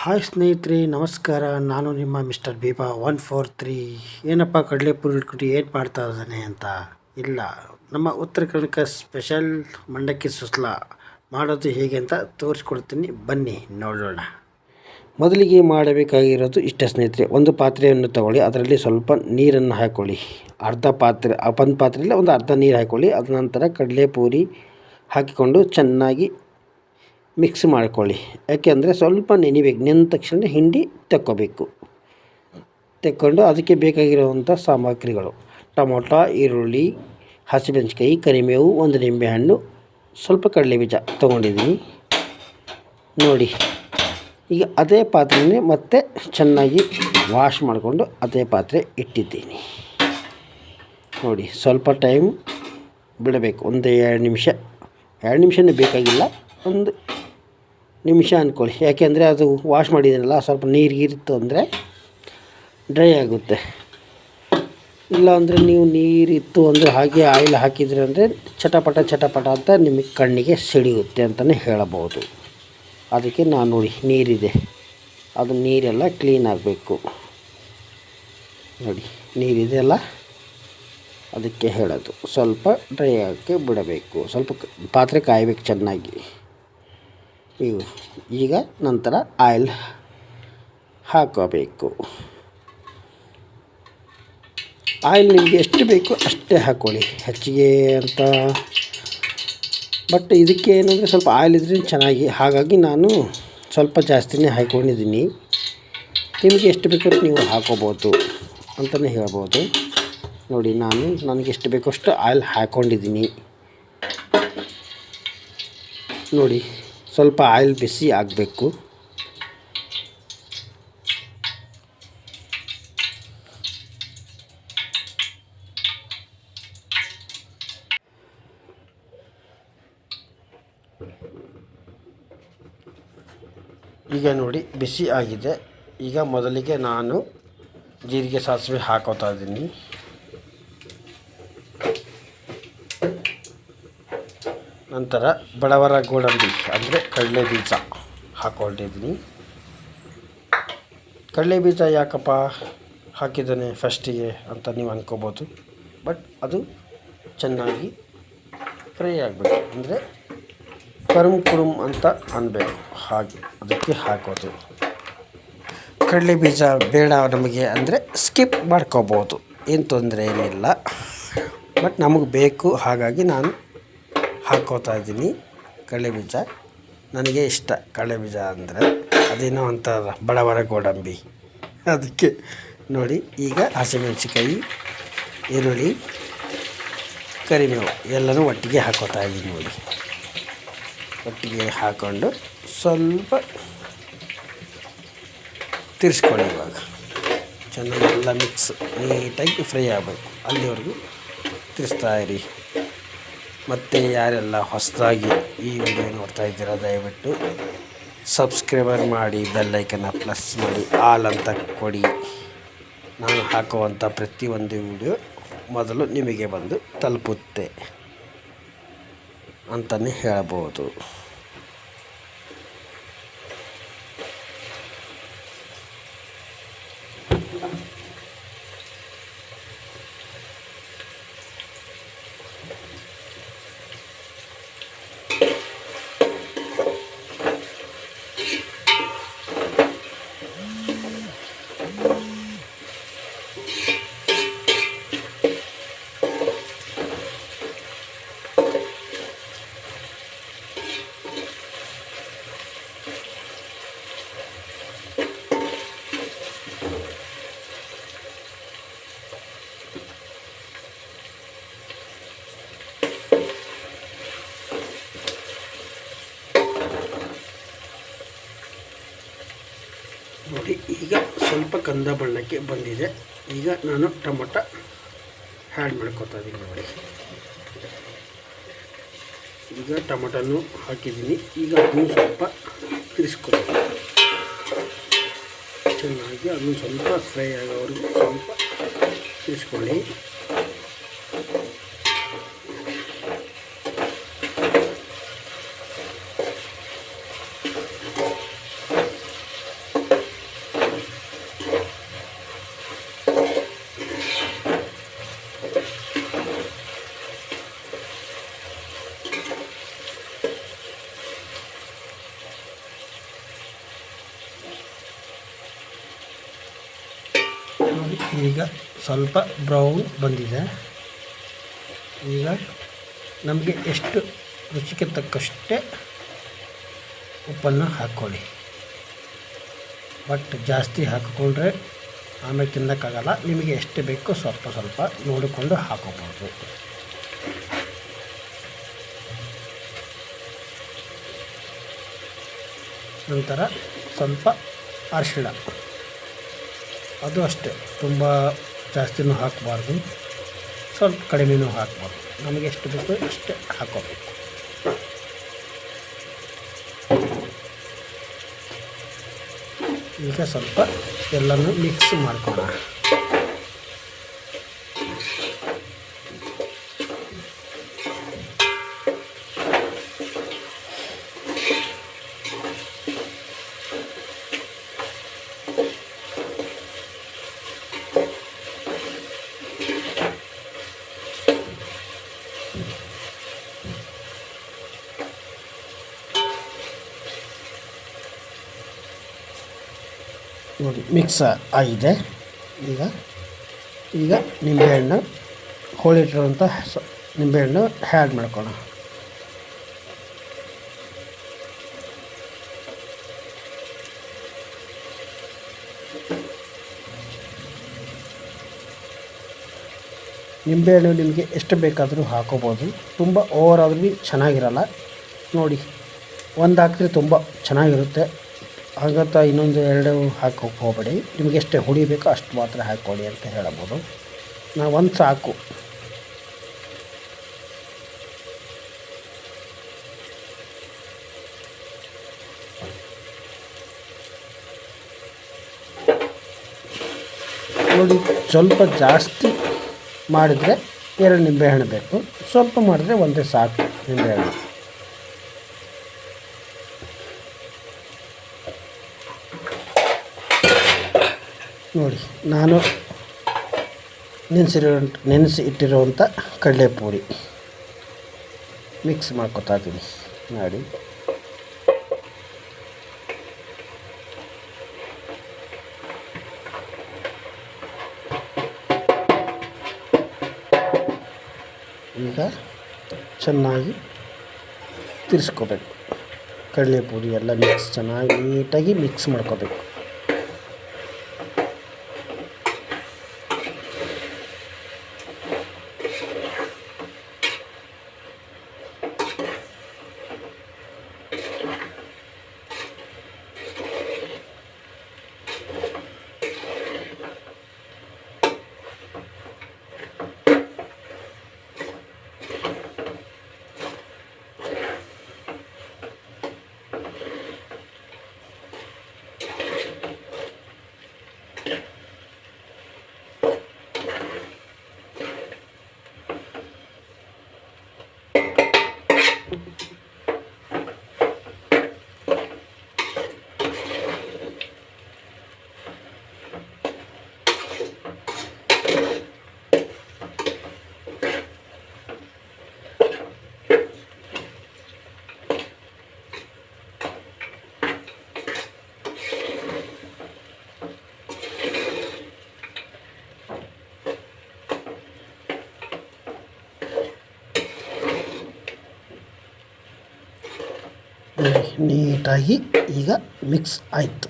Hi ಸ್ನೇಹಿತರೆ, ನಮಸ್ಕಾರ. ನಾನು ನಿಮ್ಮ ಮಿಸ್ಟರ್ ಬೀಬಾ 143. ಏನಪ್ಪ ಕಡಲೆಪುರಿ ಇಟ್ಬಿಟ್ಟು ಏನು ಮಾಡ್ತಾ ಇದ್ದಾನೆ ಅಂತ. ಇಲ್ಲ, ನಮ್ಮ ಉತ್ತರ ಕರ್ನಾಟಕ ಸ್ಪೆಷಲ್ ಮಂಡಕ್ಕಿ ಸುಸ್ಲ ಮಾಡೋದು ಹೇಗೆ ಅಂತ ತೋರಿಸ್ಕೊಡ್ತೀನಿ, ಬನ್ನಿ ನೋಡೋಣ. ಮೊದಲಿಗೆ ಮಾಡಬೇಕಾಗಿರೋದು ಇಷ್ಟ ಸ್ನೇಹಿತರೆ. ಒಂದು ಪಾತ್ರೆಯನ್ನು ತಗೊಳ್ಳಿ, ಅದರಲ್ಲಿ ಸ್ವಲ್ಪ ನೀರನ್ನು ಹಾಕ್ಕೊಳ್ಳಿ. ಅರ್ಧ ಪಾತ್ರೆ, ಒಂದು ಪಾತ್ರೆಯಲ್ಲಿ ಒಂದು ಅರ್ಧ ನೀರು ಹಾಕ್ಕೊಳ್ಳಿ. ಅದ ನಂತರ ಕಡಲೆಪುರಿ ಹಾಕಿಕೊಂಡು ಚೆನ್ನಾಗಿ ಮಿಕ್ಸ್ ಮಾಡ್ಕೊಳ್ಳಿ. ಯಾಕೆಂದರೆ ಸ್ವಲ್ಪ ನೆನಿಬೇಕು. ನೆಂದ ತಕ್ಷಣ ಹಿಂಡಿ ತೆಕ್ಕೋಬೇಕು. ತೆಕ್ಕೊಂಡು ಅದಕ್ಕೆ ಬೇಕಾಗಿರುವಂಥ ಸಾಮಗ್ರಿಗಳು: ಟೊಮೊಟೊ, ಈರುಳ್ಳಿ, ಹಸಿಮೆಣಸಿನ್ಕಾಯಿ, ಕರಿಬೇವು, ಒಂದು ನಿಂಬೆಹಣ್ಣು, ಸ್ವಲ್ಪ ಕಡಲೆಬೀಜ ತೊಗೊಂಡಿದ್ದೀನಿ ನೋಡಿ. ಈಗ ಅದೇ ಪಾತ್ರೆನೇ ಮತ್ತೆ ಚೆನ್ನಾಗಿ ವಾಶ್ ಮಾಡಿಕೊಂಡು ಅದೇ ಪಾತ್ರೆ ಇಟ್ಟಿದ್ದೀನಿ ನೋಡಿ. ಸ್ವಲ್ಪ ಟೈಮ್ ಬಿಡಬೇಕು, ಒಂದು 2 ನಿಮಿಷ. 2 ನಿಮಿಷನೇ ಬೇಕಾಗಿಲ್ಲ, ಒಂದು ನಿಮಿಷ ಅಂದ್ಕೊಳ್ಳಿ. ಯಾಕೆಂದರೆ ಅದು ವಾಶ್ ಮಾಡಿದ್ದೀನಲ್ಲ, ಸ್ವಲ್ಪ ನೀರಿಗಿತ್ತು ಅಂದರೆ ಡ್ರೈ ಆಗುತ್ತೆ. ಇಲ್ಲಾಂದರೆ ನೀವು ನೀರಿತ್ತು ಅಂದರೆ ಹಾಗೆ ಆಯಿಲ್ ಹಾಕಿದ್ರಿ ಅಂದರೆ ಚಟಪಟ ಅಂತ ನಿಮಗೆ ಕಣ್ಣಿಗೆ ಸಿಡಿಯುತ್ತೆ ಅಂತಲೇ ಹೇಳಬಹುದು. ಅದಕ್ಕೆ ನಾನು ನೋಡಿ, ನೀರಿದೆ, ಅದು ನೀರೆಲ್ಲ ಕ್ಲೀನ್ ಆಗಬೇಕು ನೋಡಿ. ನೀರಿದೆಯಲ್ಲ, ಅದಕ್ಕೆ ಹೇಳೋದು. ಸ್ವಲ್ಪ ಡ್ರೈ ಆಗೋಕ್ಕೆ ಬಿಡಬೇಕು, ಸ್ವಲ್ಪ ಪಾತ್ರೆ ಕಾಯಬೇಕು ಚೆನ್ನಾಗಿ. ಈಗ ನಂತರ ಆಯಿಲ್ ಹಾಕೋಬೇಕು. ಆಯಿಲ್ ನಿಮಗೆ ಎಷ್ಟು ಬೇಕು ಅಷ್ಟೇ ಹಾಕ್ಕೊಳ್ಳಿ, ಹೆಚ್ಚಿಗೆ ಅಂತ. ಬಟ್ ಇದಕ್ಕೆ ಏನಂದರೆ ಸ್ವಲ್ಪ ಆಯಿಲ್ ಇದ್ರೆ ಚೆನ್ನಾಗಿ, ಹಾಗಾಗಿ ನಾನು ಸ್ವಲ್ಪ ಜಾಸ್ತಿನೇ ಹಾಕ್ಕೊಂಡಿದ್ದೀನಿ. ನಿಮಗೆ ಎಷ್ಟು ಬೇಕಾದ್ರೂ ನೀವು ಹಾಕೋಬೋದು ಅಂತಲೇ ಹೇಳ್ಬೋದು ನೋಡಿ. ನನಗೆ ಎಷ್ಟು ಬೇಕೋ ಅಷ್ಟು ಆಯಿಲ್ ಹಾಕ್ಕೊಂಡಿದ್ದೀನಿ ನೋಡಿ. ಸ್ವಲ್ಪ ಆಯಿಲ್ ಬಿಸಿ ಆಗಬೇಕು. ಈಗ ನೋಡಿ, ಬಿಸಿ ಆಗಿದೆ. ಈಗ ಮೊದಲಿಗೆ ನಾನು ಜೀರಿಗೆ ಸಾಸಿವೆ ಹಾಕೋತಾ ಇದ್ದೀನಿ. ನಂತರ ಬಡವರ ಗೋಡಂಬಿ ಅಂದರೆ ಕಡಲೆ ಬೀಜ ಹಾಕ್ಕೊಂಡಿದ್ದೀನಿ. ಕಡಲೆ ಬೀಜ ಯಾಕಪ್ಪ ಹಾಕಿದ್ದಾನೆ ಫಸ್ಟಿಗೆ ಅಂತ ನೀವು ಅಂದ್ಕೋಬೋದು. ಬಟ್ ಅದು ಚೆನ್ನಾಗಿ ಫ್ರೈ ಆಗಬೇಕು, ಅಂದರೆ ಕುರುಮ್ ಅಂತ ಅನ್ನಬೇಕು, ಹಾಗೆ ಅದಕ್ಕೆ ಹಾಕೋದು. ಕಡಲೆ ಬೀಜ ಬೇಡ ನಮಗೆ ಅಂದರೆ ಸ್ಕಿಪ್ ಮಾಡ್ಕೋಬೋದು, ಏನು ತೊಂದರೆ ಏನಿಲ್ಲ. ಬಟ್ ನಮಗೆ ಬೇಕು, ಹಾಗಾಗಿ ನಾನು ಹಾಕ್ಕೋತಾ ಇದ್ದೀನಿ ಕಡಲೆ ಬೀಜ. ನನಗೆ ಇಷ್ಟ ಕಡಲೆ ಬೀಜ ಅಂದರೆ, ಅದೇನೋ ಅಂತಾರಲ್ಲ ಬಡವರ ಗೋಡಂಬಿ, ಅದಕ್ಕೆ ನೋಡಿ. ಈಗ ಹಸಿಮೆಣಸಿನ್ಕಾಯಿ, ಈರುಳ್ಳಿ, ಕರಿಬೇವು ಎಲ್ಲನೂ ಒಟ್ಟಿಗೆ ಹಾಕ್ಕೋತಾ ಇದ್ದೀನಿ ನೋಡಿ. ಒಟ್ಟಿಗೆ ಹಾಕ್ಕೊಂಡು ಸ್ವಲ್ಪ ತಿರ್ಸ್ಕೊಳ್ಳಿ. ಇವಾಗ ಚೆನ್ನಾಗಿ ಎಲ್ಲ ಮಿಕ್ಸ್ ನೀಟಾಗಿ ಫ್ರೈ ಆಗಬೇಕು, ಅಲ್ಲಿವರೆಗೂ ತಿರ್ಸ್ತಾ ಇರಿ. ಮತ್ತು ಯಾರೆಲ್ಲ ಹೊಸದಾಗಿ ಈ ವಿಡಿಯೋ ನೋಡ್ತಾ ಇದ್ದೀರಾ, ದಯವಿಟ್ಟು ಸಬ್ಸ್ಕ್ರೈಬರ್ ಮಾಡಿ, ಬೆಲ್ಲೈಕನ್ನ ಪ್ಲಸ್ ಮಾಡಿ, ಆಲ್ ಅಂತ ಕೊಡಿ. ನಾನು ಹಾಕುವಂಥ ಪ್ರತಿಯೊಂದು ವಿಡಿಯೋ ಮೊದಲು ನಿಮಗೆ ಬಂದು ತಲುಪುತ್ತೆ ಅಂತಲೇ ಹೇಳ್ಬೋದು. ನೋಡಿ, ಈಗ ಸ್ವಲ್ಪ ಕಂದ ಬಣ್ಣಕ್ಕೆ ಬಂದಿದೆ. ಈಗ ನಾನು ಟೊಮೊಟೊ ಆ್ಯಡ್ ಮಾಡ್ಕೊತಾ ಇದ್ದೀನಿ ನೋಡಿ. ಈಗ ಟೊಮೊಟೊನು ಹಾಕಿದ್ದೀನಿ. ಈಗ ಅದನ್ನು ಸ್ವಲ್ಪ ತಿರ್ಸ್ಕೊಳ್ಳಿ ಚೆನ್ನಾಗಿ. ಅದನ್ನು ಸ್ವಲ್ಪ ಫ್ರೈ ಆಗೋವರೆಗೂ ಸ್ವಲ್ಪ ತಿರ್ಸ್ಕೊಳ್ಳಿ. ನೋಡಿ ಈಗ ಸ್ವಲ್ಪ ಬ್ರೌನ್ ಬಂದಿದೆ. ಈಗ ನಮಗೆ ಎಷ್ಟು ರುಚಿಗೆ ತಕ್ಕಷ್ಟೇ ಉಪ್ಪನ್ನು ಹಾಕ್ಕೊಳ್ಳಿ. ಬಟ್ ಜಾಸ್ತಿ ಹಾಕಿಕೊಂಡ್ರೆ ಆಮೇಲೆ ತಿನ್ನೋಕ್ಕಾಗಲ್ಲ. ನಿಮಗೆ ಎಷ್ಟು ಬೇಕೋ ಸ್ವಲ್ಪ ಸ್ವಲ್ಪ ನೋಡಿಕೊಂಡು ಹಾಕೋಬೋದು. ನಂತರ ಸ್ವಲ್ಪ ಅರಿಶಿಣ, ಅದು ಅಷ್ಟೇ, ತುಂಬ ಜಾಸ್ತಿನೂ ಹಾಕಬಾರ್ದು, ಸ್ವಲ್ಪ ಕಡಿಮೆನೂ ಹಾಕಬಾರ್ದು. ನಮಗೆ ಎಷ್ಟು ಬೇಕೋ ಅಷ್ಟೇ ಹಾಕೋಬೇಕು. ಈಗ ಸ್ವಲ್ಪ ಎಲ್ಲನೂ ಮಿಕ್ಸ್ ಮಾಡ್ಕೊಳ್ಳೋಣ. ನೋಡಿ ಮಿಕ್ಸ್ ಆಗಿದೆ. ಈಗ ನಿಂಬೆಹಣ್ಣು, ಹೋಳಿಟ್ಟಿರುವಂಥ ನಿಂಬೆಹಣ್ಣು ಆ್ಯಡ್ ಮಾಡ್ಕೊಳ್ಳೋಣ. ನಿಂಬೆಹಣ್ಣು ನಿಮಗೆ ಎಷ್ಟು ಬೇಕಾದರೂ ಹಾಕೋಬೋದು. ತುಂಬ ಓವರ್ ಆದ್ರೂ ಚೆನ್ನಾಗಿರಲ್ಲ. ನೋಡಿ, ಒಂದು ಹಾಕಿದ್ರೆ ತುಂಬ ಚೆನ್ನಾಗಿರುತ್ತೆ. ಹಾಗಂತ ಇನ್ನೊಂದು 2 ಹಾಕೋಕ್ಕೆ ಹೋಗಬೇಡಿ. ನಿಮಗೆ ಎಷ್ಟು ಹುಳಿ ಬೇಕೋ ಅಷ್ಟು ಮಾತ್ರ ಹಾಕ್ಕೊಳ್ಳಿ ಅಂತ ಹೇಳ್ಬೋದು. ನಾವು ಒಂದು ಸಾಕು. ನೋಡಿ, ಸ್ವಲ್ಪ ಜಾಸ್ತಿ ಮಾಡಿದರೆ 2 ನಿಂಬೆಹಣ್ಣು ಬೇಕು, ಸ್ವಲ್ಪ ಮಾಡಿದ್ರೆ ಒಂದೇ ಸಾಕು ನಿಂಬೆಹಣ್ಣು. ನೋಡಿ, ನಾನು ನೆನೆಸಿ ಇಟ್ಟಿರುವಂಥ ಕಡಲೆಪುರಿ ಮಿಕ್ಸ್ ಮಾಡ್ಕೊತಾ ಇದ್ದೀನಿ. ನೋಡಿ, ಈಗ ಚೆನ್ನಾಗಿ ತಿರ್ಸ್ಕೋಬೇಕು. ಕಡಲೆಪುರಿ ಎಲ್ಲ ಚೆನ್ನಾಗಿ ನೀಟಾಗಿ ಮಿಕ್ಸ್ ಮಾಡ್ಕೋಬೇಕು. ನೀಟಾಗಿ ಈಗ ಮಿಕ್ಸ್ ಆಯಿತು.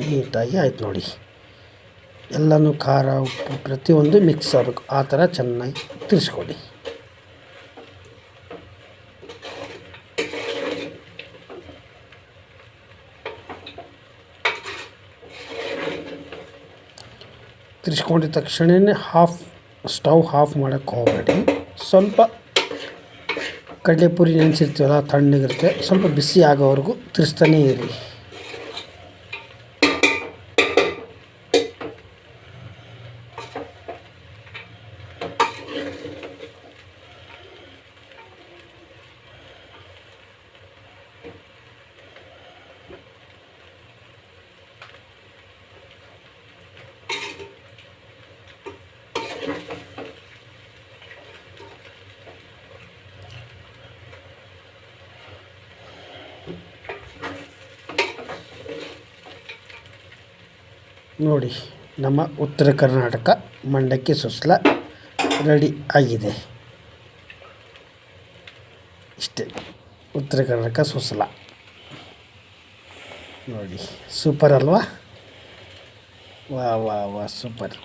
ನೀಟಾಗಿ ಆಯ್ತು ನೋಡಿ. ಎಲ್ಲನೂ ಖಾರ, ಉಪ್ಪು ಪ್ರತಿಯೊಂದು ಮಿಕ್ಸ್ ಆಗಬೇಕು. ಆ ಥರ ಚೆನ್ನಾಗಿ ತಿರ್ಸ್ಕೊಳ್ಳಿ. ತಿರ್ಸ್ಕೊಂಡಿದ ತಕ್ಷಣವೇ ಸ್ಟವ್ ಆಫ್ ಮಾಡೋಕ್ಕೆ ಹೋಗಬೇಡಿ. ಸ್ವಲ್ಪ ಕಡಲೆಪುರಿ ನೆನೆಸಿರ್ತೀವಲ್ಲ, ತಣ್ಣಗಿರುತ್ತೆ, ಸ್ವಲ್ಪ ಬಿಸಿ ಆಗೋವರೆಗೂ ತಿರ್ಸ್ತಾನೇ ಇರಿ. ನೋಡಿ, ನಮ್ಮ ಉತ್ತರ ಕರ್ನಾಟಕ ಮಂಡಕ್ಕಿ ಸುಸ್ಲ ರೆಡಿ ಆಗಿದೆ. ಇಷ್ಟೇ ಉತ್ತರ ಕರ್ನಾಟಕ ಸುಸ್ಲ ನೋಡಿ, ಸೂಪರ್ ಅಲ್ವಾ? ವಾ ವಾ ವಾ, ಸೂಪರ್.